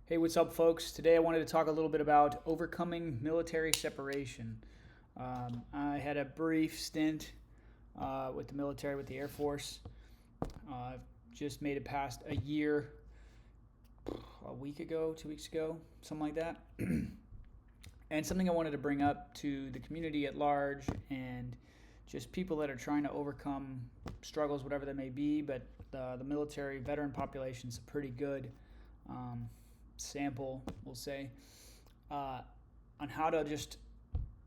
Hey, what's up, folks? Today I wanted to talk a little bit about overcoming military separation. I had a brief stint with the military, with the Air Force. I've just made it past a year, a week ago, 2 weeks ago, something like that. And something I wanted to bring up to the community at large and just people that are trying to overcome struggles, whatever they may be. But the military veteran population is a pretty good um, sample, we'll say, on how to just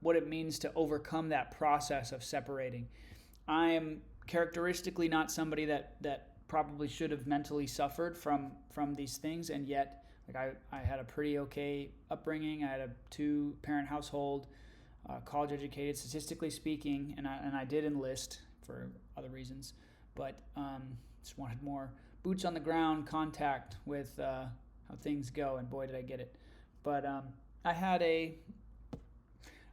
what it means to overcome that process of separating. I am characteristically not somebody that probably should have mentally suffered from these things, and yet I had a pretty okay upbringing. I had a two parent household, college educated, statistically speaking, and I did enlist for other reasons, but just wanted more boots on the ground contact with how things go, and boy did I get it. But I had a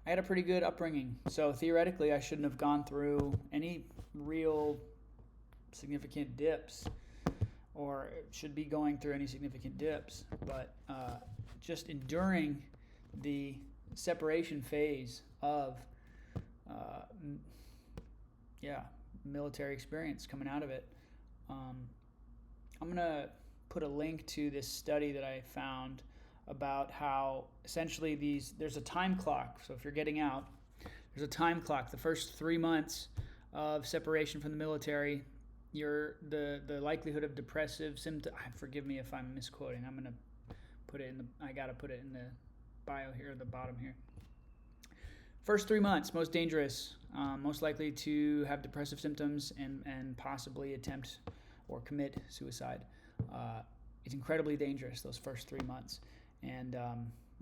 I had a pretty good upbringing, so theoretically I shouldn't have gone through any real significant dips, or should be going through any significant dips. But just enduring the separation phase of uh, yeah, military experience, coming out of it. Um, I'm gonna put a link to this study that I found about how essentially there's a time clock. So if you're getting out, there's a time clock. The first 3 months of separation from the military, the likelihood of depressive symptoms. Forgive me if I'm misquoting. I'm gonna put it in the. I gotta put it in the bio here, the bottom here. First 3 months, most dangerous, most likely to have depressive symptoms and possibly attempt or commit suicide. It's incredibly dangerous, those first 3 months. And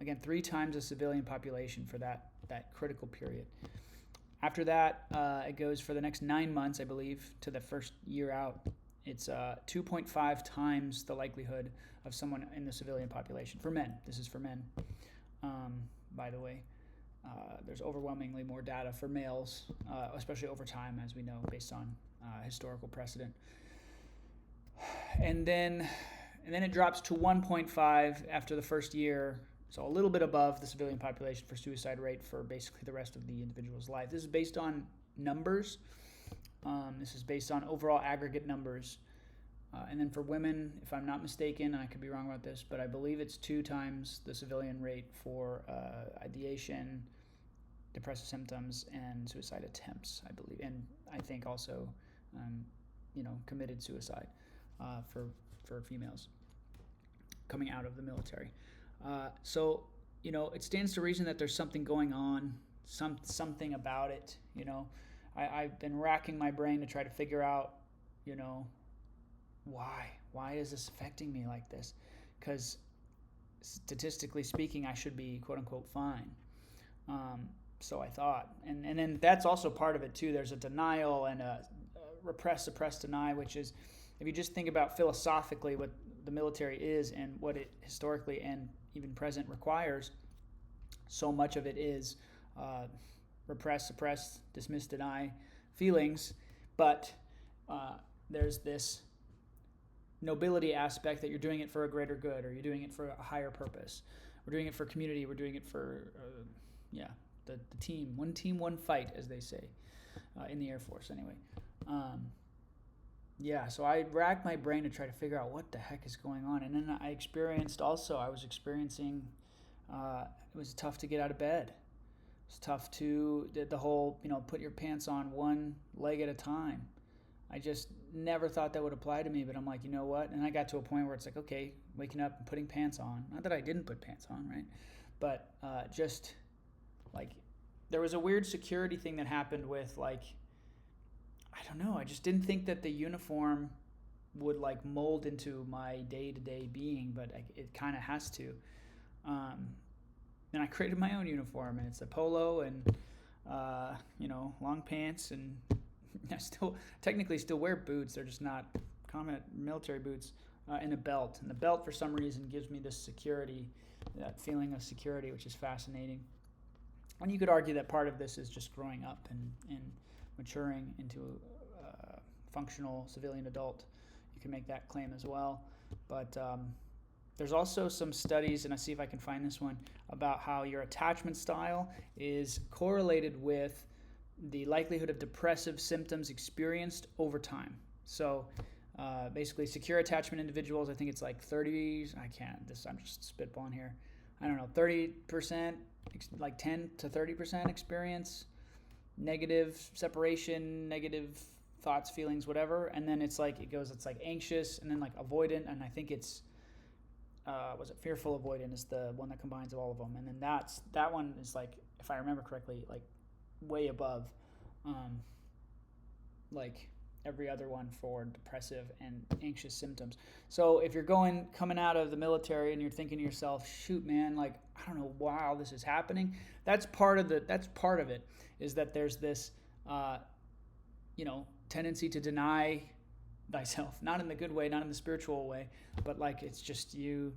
again, 3 times the civilian population for that critical period. After that, it goes for the next 9 months, I believe, to the first year out. It's 2.5 times the likelihood of someone in the civilian population. For men, this is for men, by the way. There's overwhelmingly more data for males, especially over time, as we know, based on historical precedent. And then it drops to 1.5 after the first year, so a little bit above the civilian population for suicide rate for basically the rest of the individual's life. This is based on numbers. This is based on overall aggregate numbers. And then for women, if I'm not mistaken, and I could be wrong about this, but I believe it's 2 times the civilian rate for ideation, depressive symptoms, and suicide attempts, I believe. And I think also, committed suicide for females coming out of the military. So, it stands to reason that there's something going on, something about it. I've been racking my brain to try to figure out, why is this affecting me like this? Because statistically speaking, I should be quote unquote fine. So I thought, and then that's also part of it too. There's a denial and a repress, suppress, deny, which is, if you just think about philosophically what the military is and what it historically and even present requires, so much of it is repress, suppress, dismiss, deny feelings, but there's this nobility aspect that you're doing it for a greater good, or you're doing it for a higher purpose. We're doing it for community. We're doing it for, the team. One team, one fight, as they say in the Air Force anyway. So I racked my brain to try to figure out what the heck is going on. And then I was experiencing, it was tough to get out of bed. It's tough to, the whole, put your pants on one leg at a time. I just never thought that would apply to me, but I'm like, you know what? And I got to a point where it's like, okay, waking up and putting pants on. Not that I didn't put pants on, right? But just like, there was a weird security thing that happened with, like, I don't know, I just didn't think that the uniform would like mold into my day-to-day being, but it kind of has to. And I created my own uniform, and it's a polo and long pants, and I technically still wear boots. They're just not common military boots, and a belt. And the belt, for some reason, gives me this security, that feeling of security, which is fascinating. And you could argue that part of this is just growing up and maturing into a functional civilian adult. You can make that claim as well. But there's also some studies, and I see if I can find this one, about how your attachment style is correlated with the likelihood of depressive symptoms experienced over time. So basically, secure attachment individuals, I think it's like 30, I'm just spitballing here. I don't know, 30%, like 10 to 30% experience negative separation, negative thoughts, feelings, whatever. And then it's like anxious, and then like avoidant, and I think it's, was it fearful avoidant is the one that combines all of them. And then that one is like, if I remember correctly, like way above like every other one for depressive and anxious symptoms. So if you're coming out of the military and you're thinking to yourself, shoot man, like I don't know why all this is happening, that's part of it, is that there's this tendency to deny thyself, not in the good way, not in the spiritual way, but like it's just you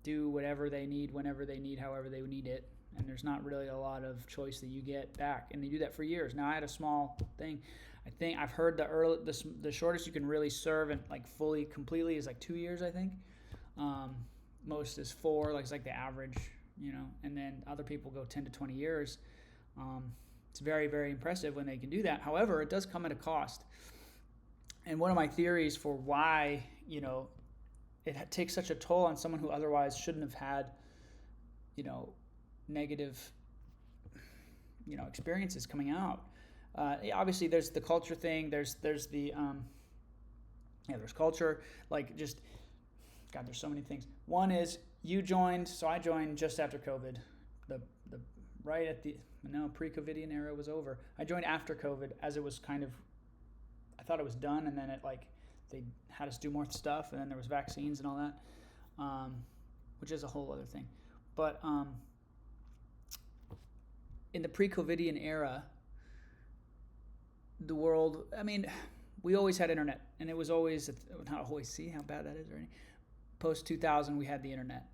do whatever they need, whenever they need, however they need it, and there's not really a lot of choice that you get back. And they do that for years. Now I had a small thing. I think I've heard the shortest you can really serve and like fully completely is like 2 years. I think most is 4. Like it's like the average, And then other people go 10 to 20 years. It's very, very impressive when they can do that. However, it does come at a cost. And one of my theories for why it takes such a toll on someone who otherwise shouldn't have had negative experiences coming out. Obviously, there's the culture thing. There's the there's culture. Like just God, there's so many things. One is I joined just after COVID. The right at the pre-COVIDian era was over. I joined after COVID, as it was kind of, I thought it was done, and then it like they had us do more stuff, and then there was vaccines and all that, which is a whole other thing. But in the pre-COVIDian era, the world, we always had internet, and it was always, not always, see how bad that is already. Post 2000, we had the internet.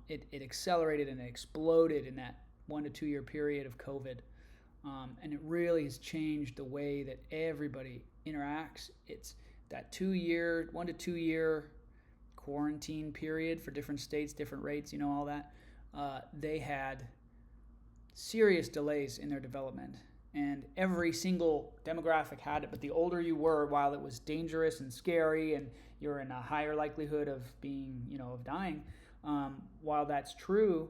It accelerated and it exploded in that 1 to 2 year period of COVID. And it really has changed the way that everybody interacts. It's that 1 to 2 year quarantine period for different states, different rates, all that. They had serious delays in their development. And every single demographic had it, but the older you were, while it was dangerous and scary and you're in a higher likelihood of being, of dying, while that's true,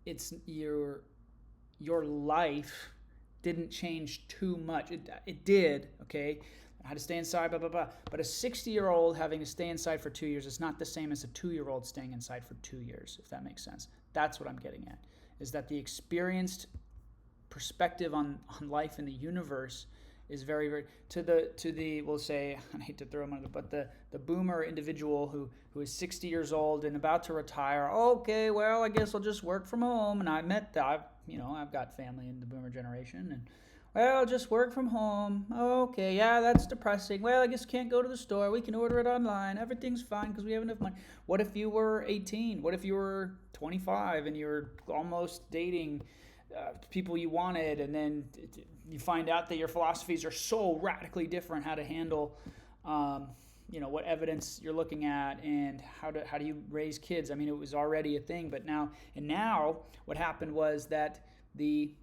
it's your life didn't change too much. It did, okay? I had to stay inside, blah, blah, blah. But a 60-year-old having to stay inside for 2 years is not the same as a 2-year-old staying inside for 2 years, if that makes sense. That's what I'm getting at, is that the experienced perspective on life in the universe is very, very, to the we'll say, I hate to throw him under, but the boomer individual who is 60 years old and about to retire. Okay, well, I guess I'll just work from home. And I've got family in the boomer generation, and well, just work from home. Okay, yeah, that's depressing. Well, I guess can't go to the store. We can order it online. Everything's fine because we have enough money. What if you were 18? What if you were 25 and you're almost dating people you wanted, and then you find out that your philosophies are so radically different, how to handle what evidence you're looking at, and how do you raise kids? It was already a thing, but now what happened was that the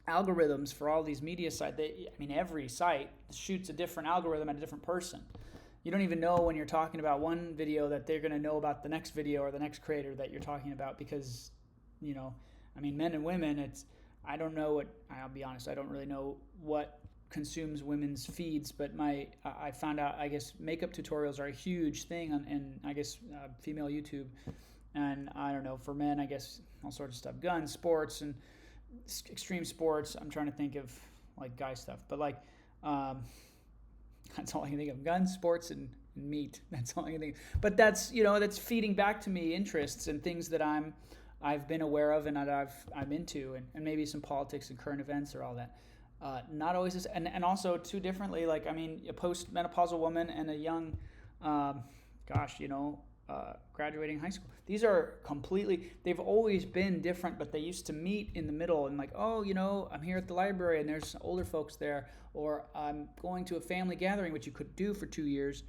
algorithms for all these media sites, every site shoots a different algorithm at a different person. You don't even know when you're talking about one video that they're going to know about the next video or the next creator that you're talking about, because men and women, I'll be honest, I don't really know what consumes women's feeds, but I found out, I guess, makeup tutorials are a huge thing on female YouTube. And I don't know, for men, I guess all sorts of stuff, guns, sports, and extreme sports. I'm trying to think of like guy stuff, but that's all I can think of: guns, sports, and meat. That's all I can think of. But that's that's feeding back to me interests and things that I've been aware of and that I'm into, and maybe some politics and current events or all that. Not always this, and also too differently. Like a post-menopausal woman and a young, graduating high school. These are they've always been different, but they used to meet in the middle and I'm here at the library and there's older folks there, or I'm going to a family gathering, which you could do for 2 years,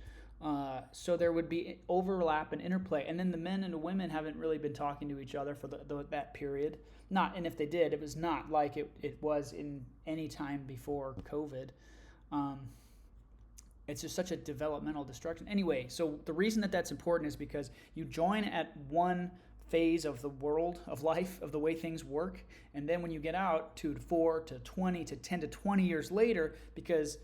So there would be overlap and interplay, and then the men and the women haven't really been talking to each other for that period. Not, and if they did, it was not like it was in any time before COVID. Um, it's just such a developmental destruction. Anyway, so the reason that that's important is because you join at one phase of the world, of life, of the way things work, and then when you get out to 4 to 20 to 10 to 20 years later, because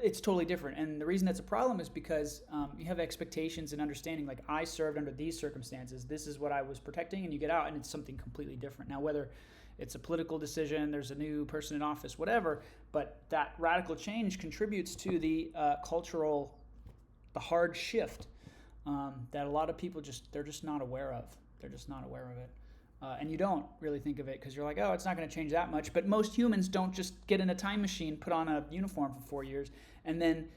it's totally different. And the reason that's a problem is because you have expectations and understanding, like I served under these circumstances, this is what I was protecting, and you get out and it's something completely different. Now, whether it's a political decision, there's a new person in office, whatever, but that radical change contributes to the the hard shift that a lot of people they're just not aware of. They're just not aware of it. And you don't really think of it because you're like, oh, it's not going to change that much. But most humans don't just get in a time machine, put on a uniform for 4 years, and then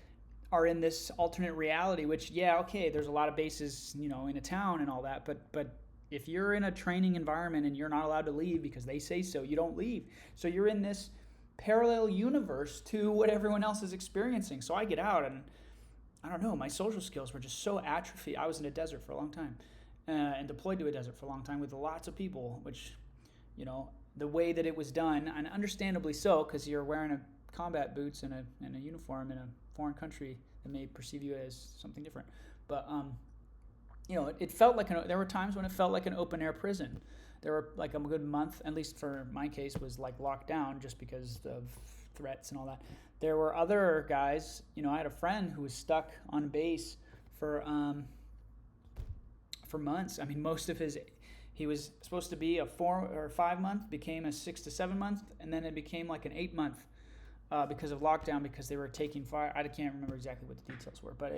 are in this alternate reality, which, yeah, okay, there's a lot of bases, in a town and all that. But if you're in a training environment and you're not allowed to leave because they say so, you don't leave. So you're in this parallel universe to what everyone else is experiencing. So I get out and I don't know, my social skills were just so atrophied. I was in a desert for a long time. And deployed to a desert for a long time with lots of people, which, the way that it was done, and understandably so, because you're wearing a combat boots and a uniform in a foreign country that may perceive you as something different. But, it felt like, there were times when it felt like an open air prison. There were like a good month, at least for my case, was like locked down just because of threats and all that. There were other guys, I had a friend who was stuck on base for months. I mean, he was supposed to be a 4 or 5 month, became a 6 to 7 month, and then it became like an 8 month because of lockdown, because they were taking fire. I can't remember exactly what the details were, but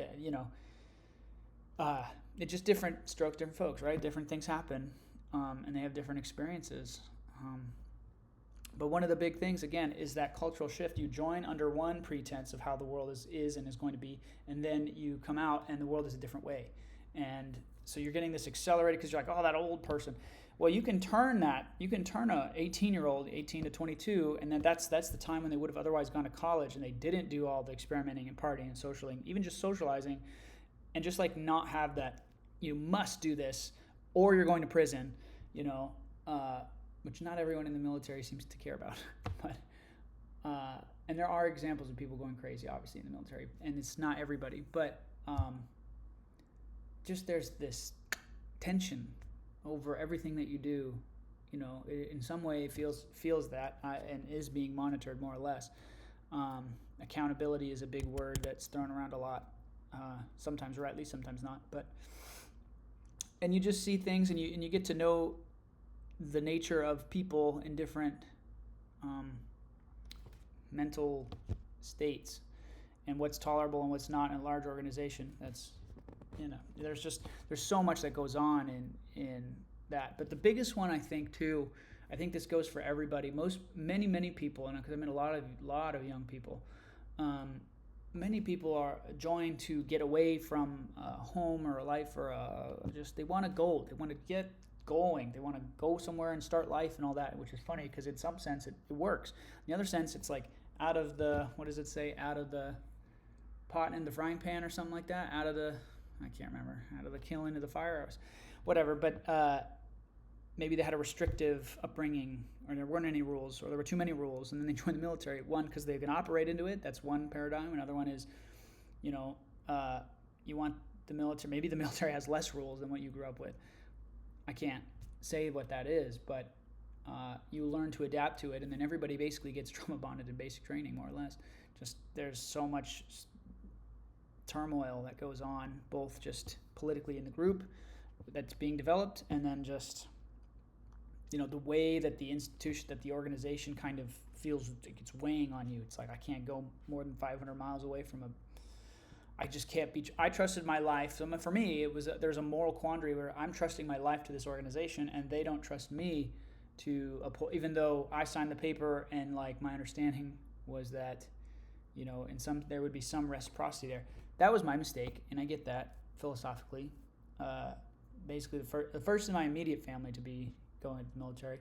it's just different strokes, different folks, right? Different things happen, and they have different experiences. But one of the big things, again, is that cultural shift. You join under one pretense of how the world is and is going to be, and then you come out and the world is a different way. And so you're getting this accelerated because you're like, oh, that old person. Well, you can turn a 18-year-old, 18 to 22, and then that's the time when they would have otherwise gone to college and they didn't do all the experimenting and partying and socializing, even just socializing, and just like not have that, you must do this or you're going to prison, which not everyone in the military seems to care about. But and there are examples of people going crazy, obviously, in the military, and it's not everybody, but just there's this tension over everything that you do, in some way feels that and is being monitored more or less. Accountability is a big word that's thrown around a lot, sometimes rightly, sometimes not. And you just see things, and you get to know the nature of people in different mental states, and what's tolerable and what's not in a large organization. That's there's so much that goes on in that. But the biggest one, I think this goes for everybody. Many people, and because I met a lot of young people, many people are joined to get away from a home or a life or they want to go. They want to get going. They want to go somewhere and start life and all that, which is funny because in some sense it works. In the other sense, it's like out of the, what does it say? Out of the pot in the frying pan or something like that. I can't remember. Out of the kiln into the fire, whatever. But maybe they had a restrictive upbringing, or there weren't any rules, or there were too many rules, and then they joined the military. One, because they can operate into it. That's one paradigm. Another one is, you want the military. Maybe the military has less rules than what you grew up with. I can't say what that is, but you learn to adapt to it, and then everybody basically gets trauma bonded in basic training, more or less. Just there's so much turmoil that goes on, both just politically in the group that's being developed, and then just the way that the institution, that the organization kind of feels like it's weighing on you. It's like, I can't go more than 500 miles away from I just can't be. I trusted my life. So for me, there's a moral quandary where I'm trusting my life to this organization, and they don't trust me to even though I signed the paper, and like my understanding was that, there would be some reciprocity there. That was my mistake, and I get that philosophically. Basically, the first in my immediate family to be going to the military,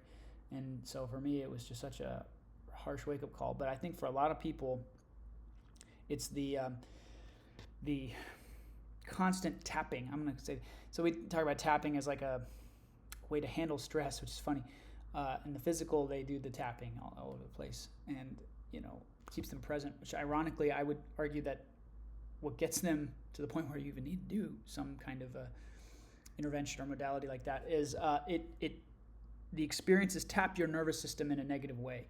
and so for me, it was just such a harsh wake up call. But I think for a lot of people, it's the constant tapping. I'm going to say, so we talk about tapping as like a way to handle stress, which is funny. In the physical, they do the tapping all over the place, and keeps them present. Which, ironically, I would argue that what gets them to the point where you even need to do some kind of a intervention or modality like that is the experiences tap your nervous system in a negative way.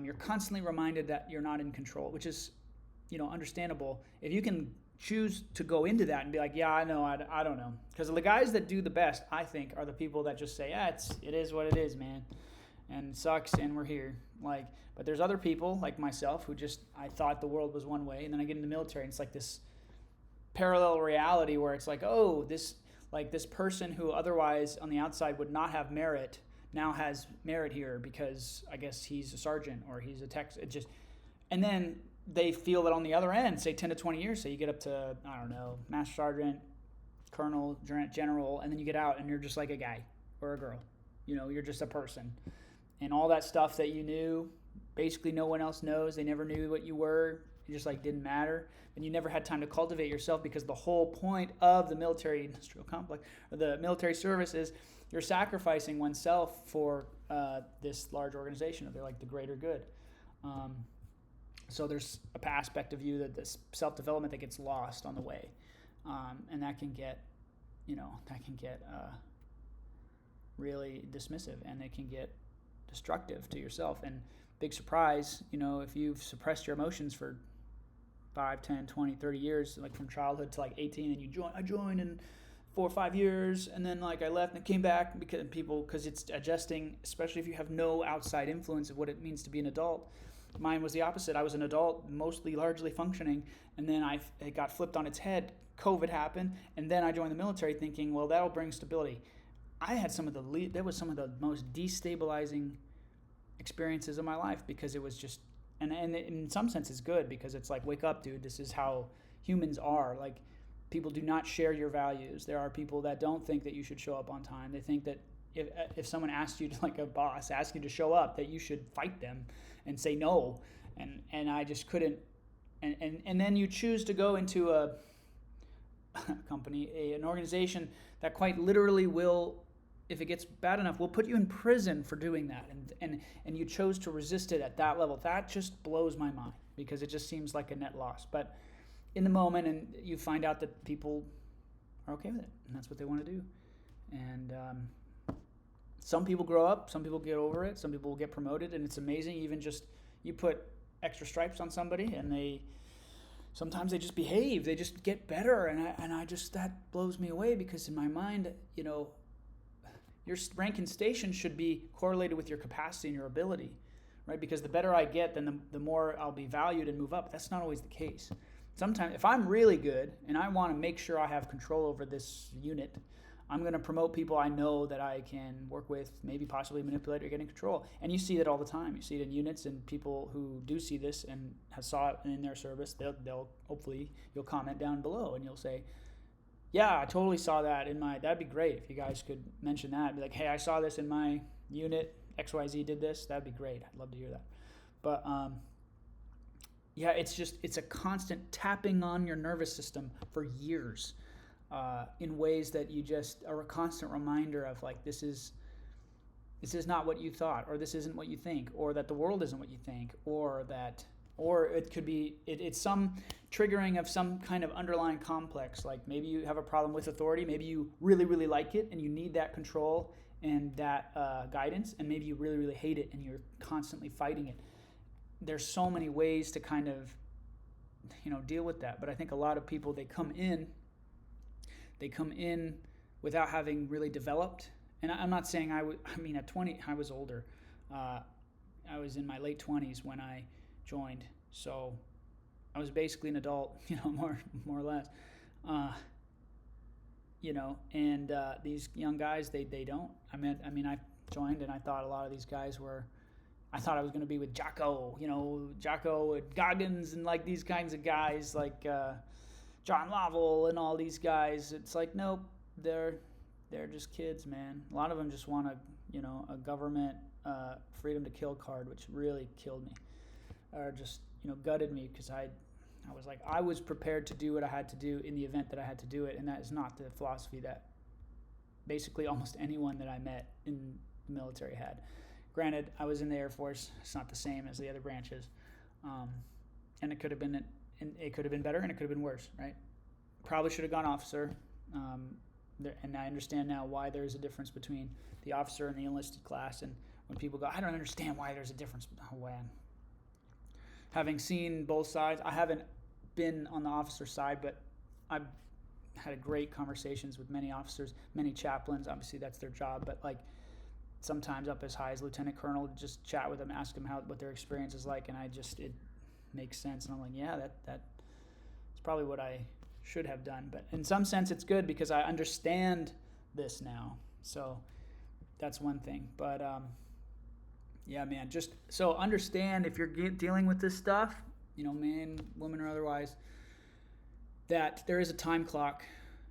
You're constantly reminded that you're not in control, which is understandable. If you can choose to go into that and be like, yeah, I know, I don't know. Because the guys that do the best, I think, are the people that just say, yeah, it is what it is, man. And it sucks, and we're here. But there's other people, like myself, who I thought the world was one way, and then I get in the military, and it's like this parallel reality where it's like, oh, this person who otherwise on the outside would not have merit now has merit here because I guess he's a sergeant or he's a tech. And then they feel that on the other end, say 10 to 20 years, so you get up to, I don't know, master sergeant, colonel, general, and then you get out and you're just like a guy or a girl. You're just a person. And all that stuff that you knew, basically no one else knows. They never knew what you were. It just didn't matter. And you never had time to cultivate yourself, because the whole point of the military industrial complex or the military service is you're sacrificing oneself for this large organization, or they're like the greater good. So there's an aspect of you that this self-development that gets lost on the way, and that can get, really dismissive, and it can get destructive to yourself. And big surprise, if you've suppressed your emotions for 5, 10, 20, 30 years, like from childhood to 18, and I joined in 4 or 5 years, and then I left and came back because it's adjusting, especially if you have no outside influence of what it means to be an adult. Mine was the opposite. I was an adult, mostly largely functioning, and then it got flipped on its head. COVID happened, and then I joined the military thinking, well, that'll bring stability. I had that was some of the most destabilizing experiences of my life, because it was just, and in some sense it's good, because it's like, wake up, dude, this is how humans are. People do not share your values. There are people that don't think that you should show up on time. They think that if someone asks you to, a boss asks you to show up, that you should fight them and say no. And I just couldn't. And then you choose to go into a company, an organization that quite literally will, if it gets bad enough, will put you in prison for doing that. And you chose to resist it at that level. That just blows my mind, because it just seems like a net loss. But in the moment, and you find out that people are okay with it, and that's what they want to do. And some people grow up, some people get over it, some people will get promoted, and it's amazing. Even just you put extra stripes on somebody, and sometimes they just behave, they just get better, and I just, that blows me away, because in my mind, your rank and station should be correlated with your capacity and your ability, right? Because the better I get, then the more I'll be valued and move up. That's not always the case. Sometimes, if I'm really good and I want to make sure I have control over this unit, I'm going to promote people I know that I can work with, maybe possibly manipulate or get in control. And you see that all the time. You see it in units, and people who do see this and have saw it in their service, they'll hopefully, you'll comment down below and you'll say, yeah, I totally saw that that'd be great if you guys could mention that. Be like, hey, I saw this in my unit, XYZ did this. That'd be great. I'd love to hear that. But yeah, it's a constant tapping on your nervous system for years, in ways that you just are a constant reminder of, this is not what you thought, or this isn't what you think, or that the world isn't what you think, or it could be it's some triggering of some kind of underlying complex. Like maybe you have a problem with authority, maybe you really, really like it and you need that control and that guidance, and maybe you really, really hate it and you're constantly fighting it. There's so many ways to kind of deal with that. But I think a lot of people, they come in without having really developed. And I'm not saying at 20 I was older. I was in my late 20s when I joined, so I was basically an adult, more or less. And these young guys, they don't. I joined, and I thought a lot of these guys I thought I was going to be with Jocko and Goggins and these kinds of guys, John Lovell and all these guys. It's like, nope, they're just kids, man. A lot of them just want a government freedom to kill card, which really killed me, or just gutted me, because I was like, I was prepared to do what I had to do in the event that I had to do it, and that is not the philosophy that basically almost anyone that I met in the military had. Granted, I was in the Air Force. It's not the same as the other branches, and it could have been better, and it could have been worse, right? Probably should have gone officer, and I understand now why there is a difference between the officer and the enlisted class. And when people go, I don't understand why there's a difference. Oh, man. Having seen both sides, I haven't been on the officer side, but I've had great conversations with many officers, many chaplains. Obviously, that's their job, but like sometimes up as high as lieutenant colonel, just chat with them, ask them what their experience is like, and it makes sense. And I'm like, yeah, that's probably what I should have done. But in some sense, it's good because I understand this now. So that's one thing. But yeah, man, just so understand if you're dealing with this stuff, man, woman, or otherwise, that there is a time clock.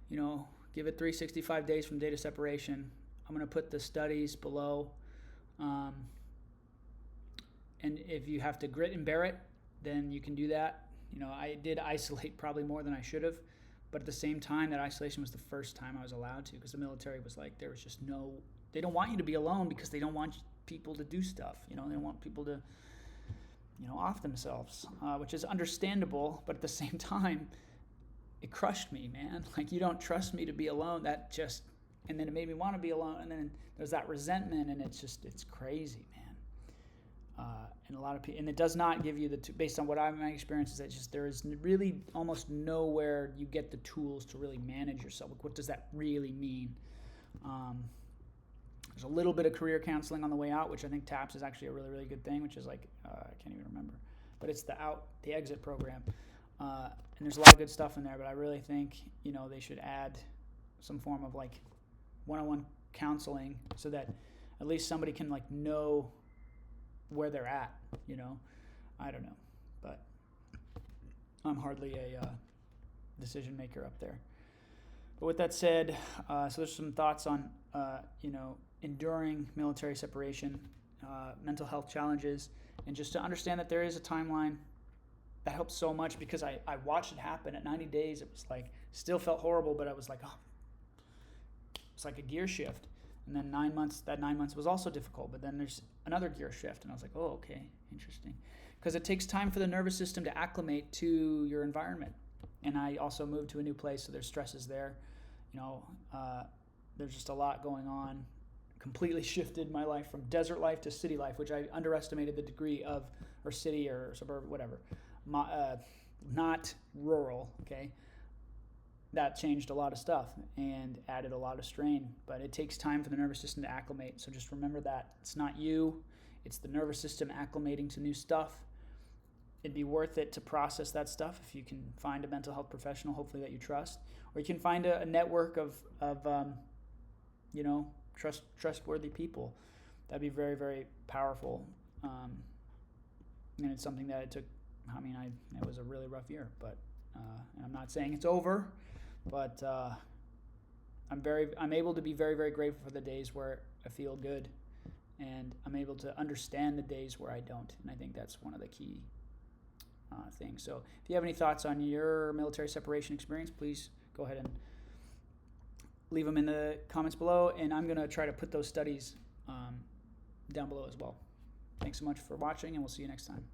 Give it 365 days from date of separation. I'm going to put the studies below. And if you have to grit and bear it, then you can do that. I did isolate probably more than I should have, but at the same time, that isolation was the first time I was allowed to, because the military was like, there was just they don't want you to be alone because they don't want people to do stuff. They don't want people to, off themselves, which is understandable, but at the same time, it crushed me, man. Like, you don't trust me to be alone. And then it made me want to be alone, and then there's that resentment, and it's crazy, man. And a lot of people, and it does not give you based on what my experience is, that there is really almost nowhere you get the tools to really manage yourself. Like, what does that really mean? There's a little bit of career counseling on the way out, which I think TAPS is actually a really, really good thing, which is like, I can't even remember, but it's the exit program. And there's a lot of good stuff in there, but I really think, they should add some form of like one-on-one counseling so that at least somebody can like know where they're at, I don't know, but I'm hardly a decision maker up there. But with that said, so there's some thoughts on, enduring military separation, mental health challenges, and just to understand that there is a timeline. That helps so much because I watched it happen at 90 days. It was like, still felt horrible, but I was like, oh, it's like a gear shift. And then 9 months was also difficult, but then there's another gear shift. And I was like, oh, okay, interesting. Because it takes time for the nervous system to acclimate to your environment. And I also moved to a new place, so there's stresses there. There's just a lot going on. Completely shifted my life from desert life to city life, which I underestimated the degree of, or city or suburb, whatever. Not rural, okay? That changed a lot of stuff and added a lot of strain, but it takes time for the nervous system to acclimate. So just remember that it's not you, it's the nervous system acclimating to new stuff. It'd be worth it to process that stuff if you can find a mental health professional, hopefully that you trust, or you can find a network of trustworthy people. That'd be very, very powerful. And it's something that it took. It was a really rough year, but and I'm not saying it's over, but I'm able to be very, very grateful for the days where I feel good, and I'm able to understand the days where I don't, and I think that's one of the key things. So if you have any thoughts on your military separation experience, please go ahead and leave them in the comments below, and I'm going to try to put those studies down below as well. Thanks so much for watching, and we'll see you next time.